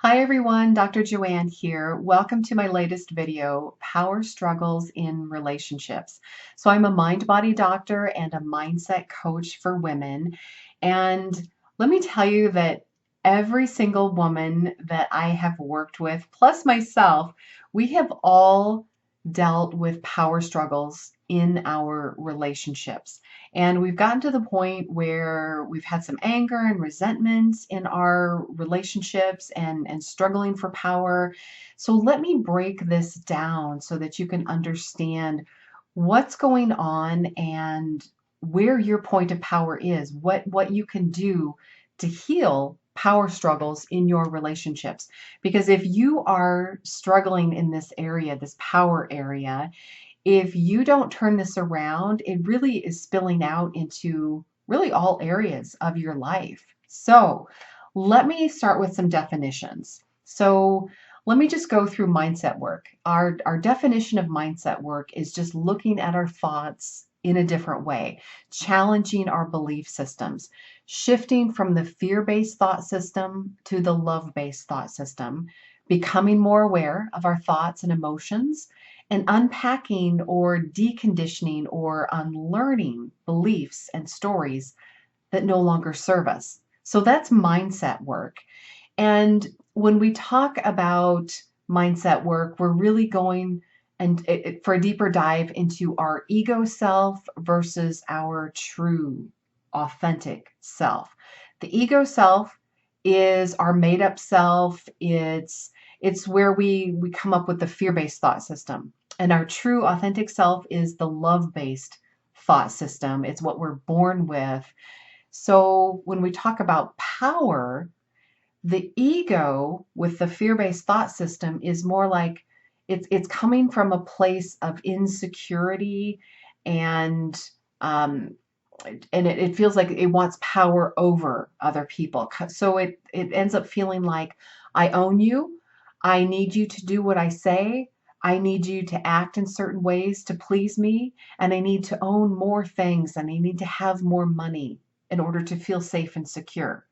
Hi everyone, Dr. Joanne here. Welcome to my latest video, Power Struggles in Relationships. So I'm a mind-body doctor and a mindset coach for women. And let me tell you that every single woman that I have worked with, plus myself, we have all dealt with power struggles in our relationships. And we've gotten to the point where we've had some anger and resentment in our relationships and struggling for power. So let me break this down so that you can understand what's going on and where your point of power is, what you can do to heal power struggles in your relationships. Because if you are struggling in this area, this power area, if you don't turn this around, it really is spilling out into really all areas of your life. So let me start with some definitions. So let me just go through mindset work. Our definition of mindset work is just looking at our thoughts in a different way, challenging our belief systems, shifting from the fear-based thought system to the love-based thought system, becoming more aware of our thoughts and emotions, and unpacking or deconditioning or unlearning beliefs and stories that no longer serve us. So that's mindset work. And when we talk about mindset work, we're really going for a deeper dive into our ego self versus our true, authentic self. The ego self is our made up self. It's where we come up with the fear-based thought system. And our true authentic self is the love-based thought system. It's what we're born with. So when we talk about power, the ego with the fear-based thought system is more like it's coming from a place of insecurity and um, it feels like it wants power over other people. So it ends up feeling like I own you. I need you to do what I say. I need you to act in certain ways to please me, and I need to own more things, and I need to have more money in order to feel safe and secure.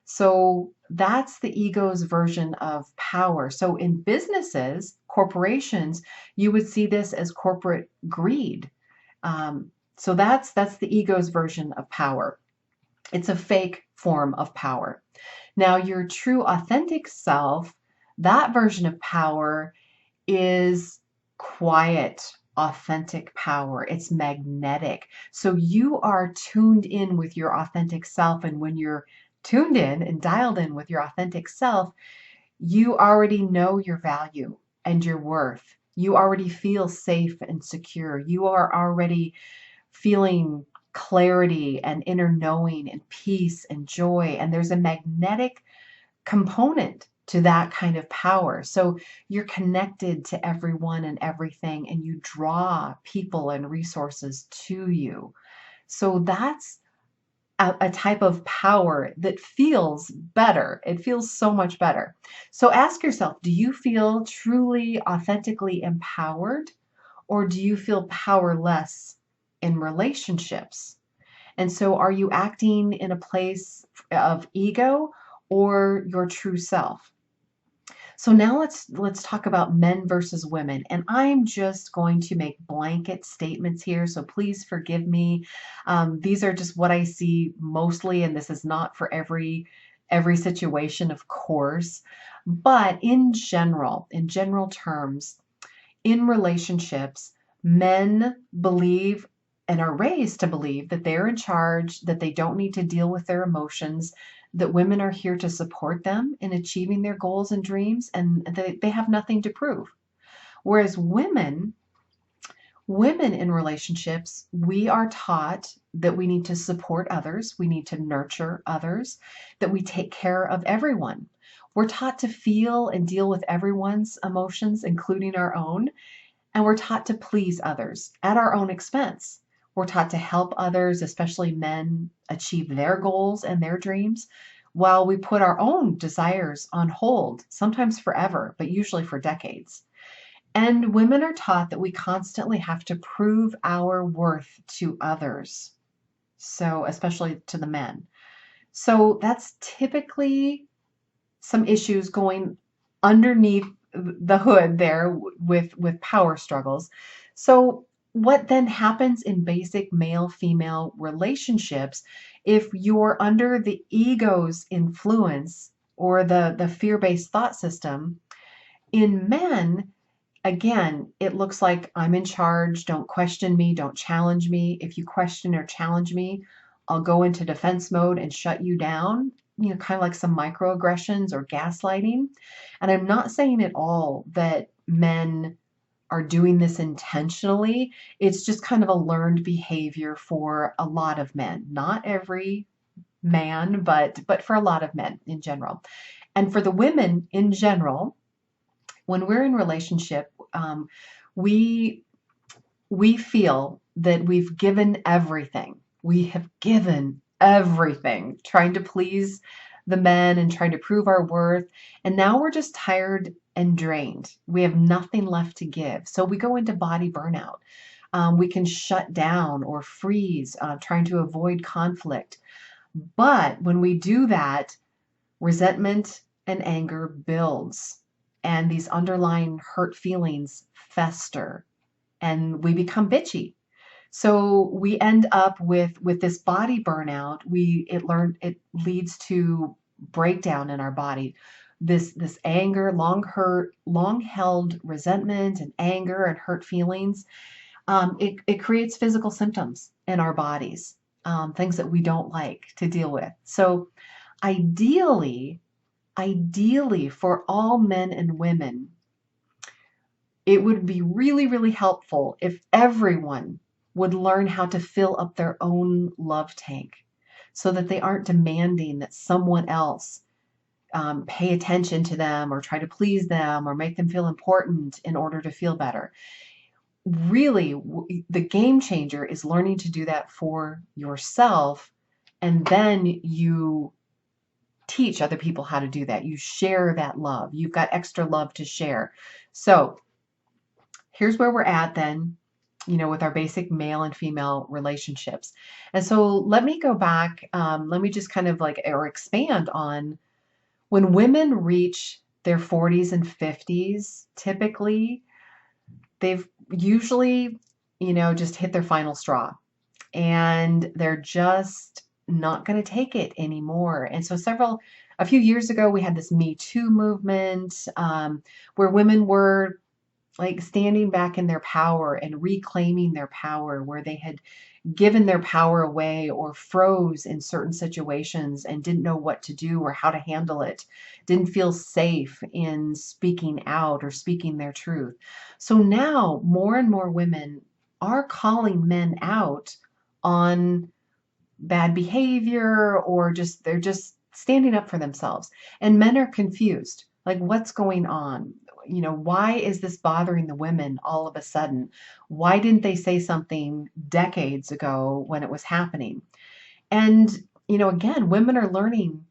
So that's the ego's version of power. So in businesses, corporations, you would see this as corporate greed. So that's the ego's version of power. It's a fake form of power. Now, your true authentic self, that version of power is quiet, authentic power. It's magnetic. So you are tuned in with your authentic self. And when you're tuned in and dialed in with your authentic self, you already know your value and your worth. You already feel safe and secure. You are already feeling clarity and inner knowing and peace and joy. And there's a magnetic component to that kind of power. So you're connected to everyone and everything, and you draw people and resources to you. So that's a type of power that feels better. It feels so much better. So ask yourself, do you feel truly, authentically empowered, or do you feel powerless in relationships? And so are you acting in a place of ego or your true self? So now let's talk about men versus women. And I'm just going to make blanket statements here, so please forgive me. These are just what I see mostly, and this is not for every situation, of course. But in general terms, in relationships, men believe and are raised to believe that they're in charge, that they don't need to deal with their emotions, that women are here to support them in achieving their goals and dreams, and they have nothing to prove. Whereas women in relationships, we are taught that we need to support others, we need to nurture others, that we take care of everyone. We're taught to feel and deal with everyone's emotions, including our own, and we're taught to please others at our own expense. We're taught to help others, especially men, achieve their goals and their dreams, while we put our own desires on hold, sometimes forever, but usually for decades. And women are taught that we constantly have to prove our worth to others, so especially to the men. So that's typically some issues going underneath the hood there with power struggles. So what then happens in basic male-female relationships if you're under the ego's influence or the fear-based thought system? In men, again, it looks like I'm in charge. Don't question me. Don't challenge me. If you question or challenge me, I'll go into defense mode and shut you down. Kind of like some microaggressions or gaslighting. And I'm not saying at all that men are doing this intentionally. It's just kind of a learned behavior for a lot of men. Not every man, but for a lot of men in general. And for the women in general, when we're in relationship, we we feel that we've given everything. We have given everything, trying to please the men and trying to prove our worth. And now we're just tired and drained. We have nothing left to give. So we go into body burnout. We can shut down or freeze, trying to avoid conflict. But when we do that, resentment and anger builds, and these underlying hurt feelings fester, and we become bitchy. So we end up with this body burnout. It leads to breakdown in our body. This anger, long held resentment and anger and hurt feelings. It creates physical symptoms in our bodies, things that we don't like to deal with. So ideally, ideally for all men and women, it would be really, really helpful if everyone would learn how to fill up their own love tank so that they aren't demanding that someone else pay attention to them or try to please them or make them feel important in order to feel better. Really, the game changer is learning to do that for yourself, and then you teach other people how to do that. You share that love. You've got extra love to share. So here's where we're at then, with our basic male and female relationships. And so let me go back. Let me just kind of or expand on when women reach their 40s and 50s, typically, they've usually, just hit their final straw, and they're just not going to take it anymore. And so a few years ago, we had this Me Too movement, where women were like standing back in their power and reclaiming their power, where they had given their power away or froze in certain situations and didn't know what to do or how to handle it, didn't feel safe in speaking out or speaking their truth. So now more and more women are calling men out on bad behavior, or they're just standing up for themselves. And men are confused. Like, what's going on? Why is this bothering the women all of a sudden? Why didn't they say something decades ago when it was happening? And, again, women are learning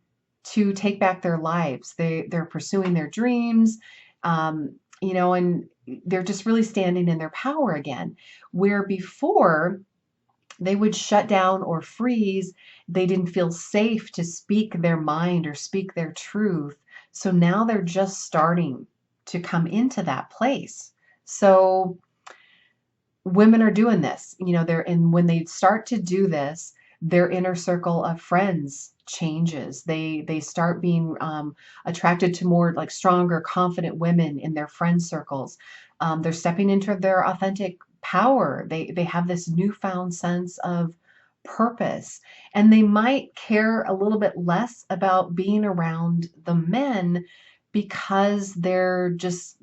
to take back their lives. They're pursuing their dreams, and they're just really standing in their power again. Where before they would shut down or freeze, they didn't feel safe to speak their mind or speak their truth. So now they're just starting to come into that place. So women are doing this, when they start to do this, their inner circle of friends changes. They start being attracted to more like stronger, confident women in their friend circles. They're stepping into their authentic power. They have this newfound sense of purpose, and they might care a little bit less about being around the men because they're just,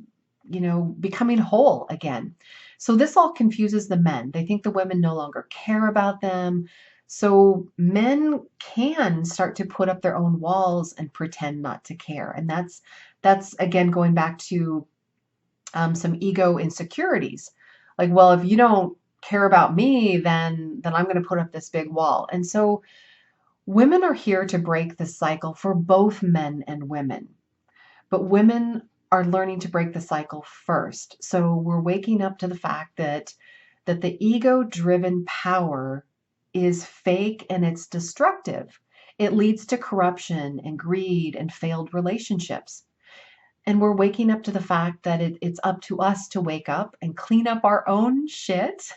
becoming whole again. So this all confuses the men. They think the women no longer care about them. So men can start to put up their own walls and pretend not to care. And that's again going back to some ego insecurities. Like, well, if you don't care about me, then I'm going to put up this big wall. And so women are here to break the cycle for both men and women. But women are learning to break the cycle first. So we're waking up to the fact that the ego-driven power is fake and it's destructive. It leads to corruption and greed and failed relationships. And we're waking up to the fact that it's up to us to wake up and clean up our own shit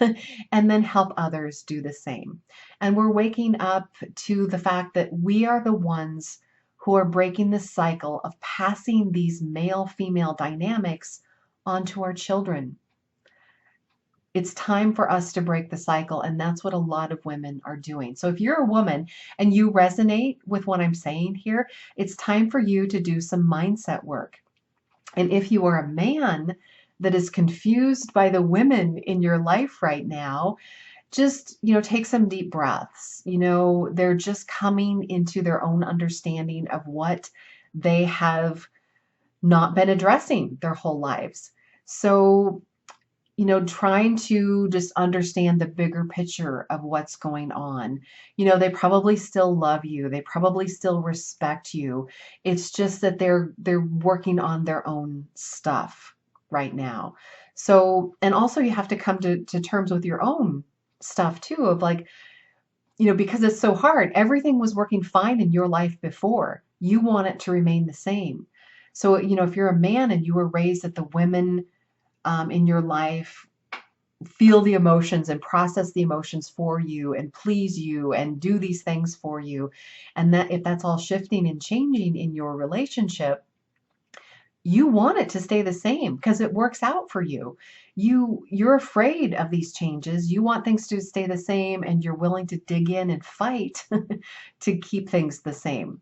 and then help others do the same. And we're waking up to the fact that we are the ones who are breaking the cycle of passing these male female dynamics onto our children. It's time for us to break the cycle, and that's what a lot of women are doing. So if you're a woman and you resonate with what I'm saying here, it's time for you to do some mindset work. And if you are a man that is confused by the women in your life right now, just, take some deep breaths. They're just coming into their own understanding of what they have not been addressing their whole lives. So, trying to just understand the bigger picture of what's going on. They probably still love you. They probably still respect you. It's just that they're working on their own stuff right now. So, and also you have to come to terms with your own stuff too, of like, because it's so hard. Everything was working fine in your life before. You want it to remain the same. So, if you're a man and you were raised that the women in your life feel the emotions and process the emotions for you and please you and do these things for you, and that if that's all shifting and changing in your relationship, you want it to stay the same because it works out for you. You're afraid of these changes. You want things to stay the same, and you're willing to dig in and fight to keep things the same.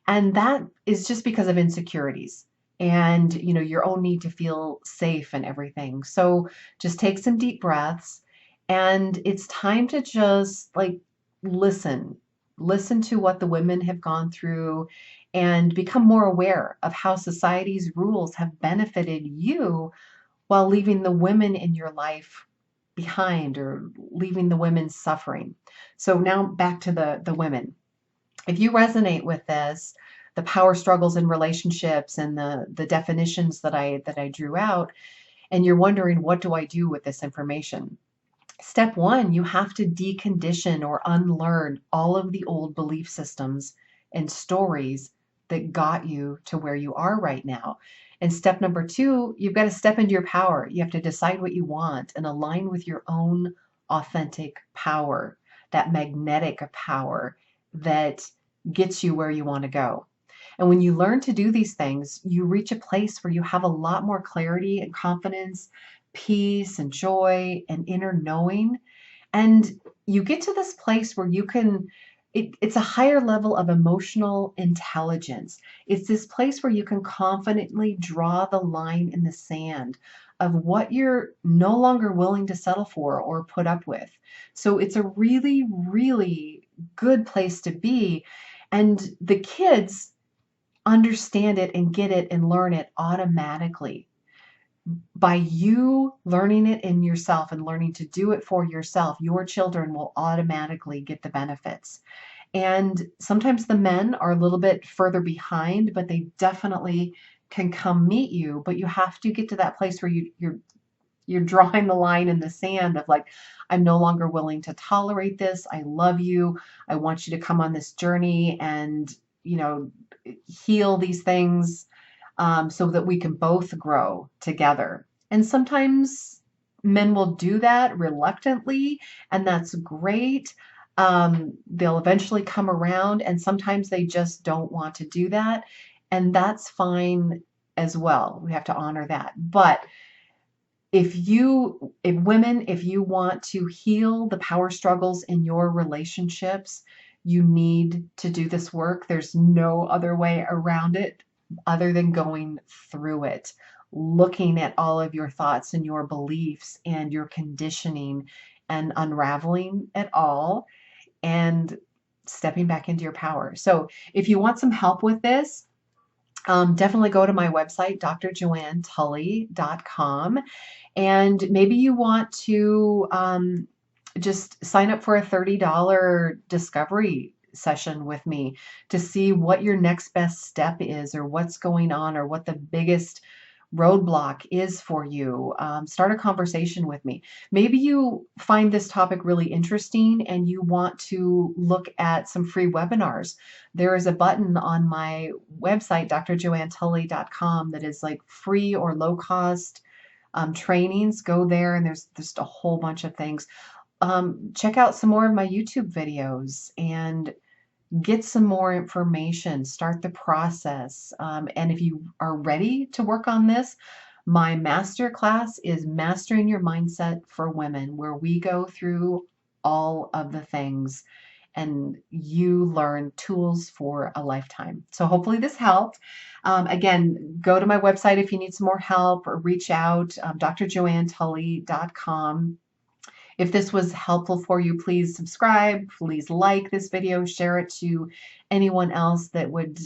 And that is just because of insecurities and, your own need to feel safe and everything. So just take some deep breaths, and it's time to just like listen. Listen to what the women have gone through and become more aware of how society's rules have benefited you while leaving the women in your life behind or leaving the women suffering. So now back to the women. If you resonate with this, the power struggles in relationships and the definitions that I drew out, and you're wondering, what do I do with this information? Step one, you have to decondition or unlearn all of the old belief systems and stories that got you to where you are right now. And step number two, you've got to step into your power. You have to decide what you want and align with your own authentic power, that magnetic power that gets you where you want to go. And when you learn to do these things, you reach a place where you have a lot more clarity and confidence, peace and joy and inner knowing. And you get to this place where you can, it's a higher level of emotional intelligence. It's this place where you can confidently draw the line in the sand of what you're no longer willing to settle for or put up with. So it's a really, really good place to be. And the kids understand it and get it and learn it automatically. By you learning it in yourself and learning to do it for yourself, your children will automatically get the benefits. And sometimes the men are a little bit further behind, but they definitely can come meet you. But you have to get to that place where you're drawing the line in the sand of like, I'm no longer willing to tolerate this. I love you. I want you to come on this journey and, heal these things so that we can both grow together. And sometimes men will do that reluctantly, and that's great. They'll eventually come around, and sometimes they just don't want to do that. And that's fine as well. We have to honor that. But if women, if you want to heal the power struggles in your relationships, you need to do this work. There's no other way around it other than going through it, looking at all of your thoughts and your beliefs and your conditioning and unraveling it all and stepping back into your power. So if you want some help with this, definitely go to my website, drjoannetully.com. And maybe you want to just sign up for a $30 discovery session with me to see what your next best step is or what's going on or what the biggest roadblock is for you, start a conversation with me. Maybe you find this topic really interesting and you want to look at some free webinars. There is a button on my website, drjoannetully.com, that is like free or low cost trainings. Go there and there's just a whole bunch of things. Check out some more of my YouTube videos and get some more information, start the process. And if you are ready to work on this, my master class is Mastering Your Mindset for Women, where we go through all of the things and you learn tools for a lifetime. So hopefully this helped. Again, go to my website if you need some more help, or reach out, drjoannetully.com. If this was helpful for you, please subscribe, please like this video, share it to anyone else that would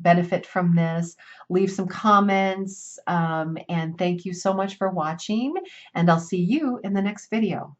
benefit from this. Leave some comments, and thank you so much for watching, and I'll see you in the next video.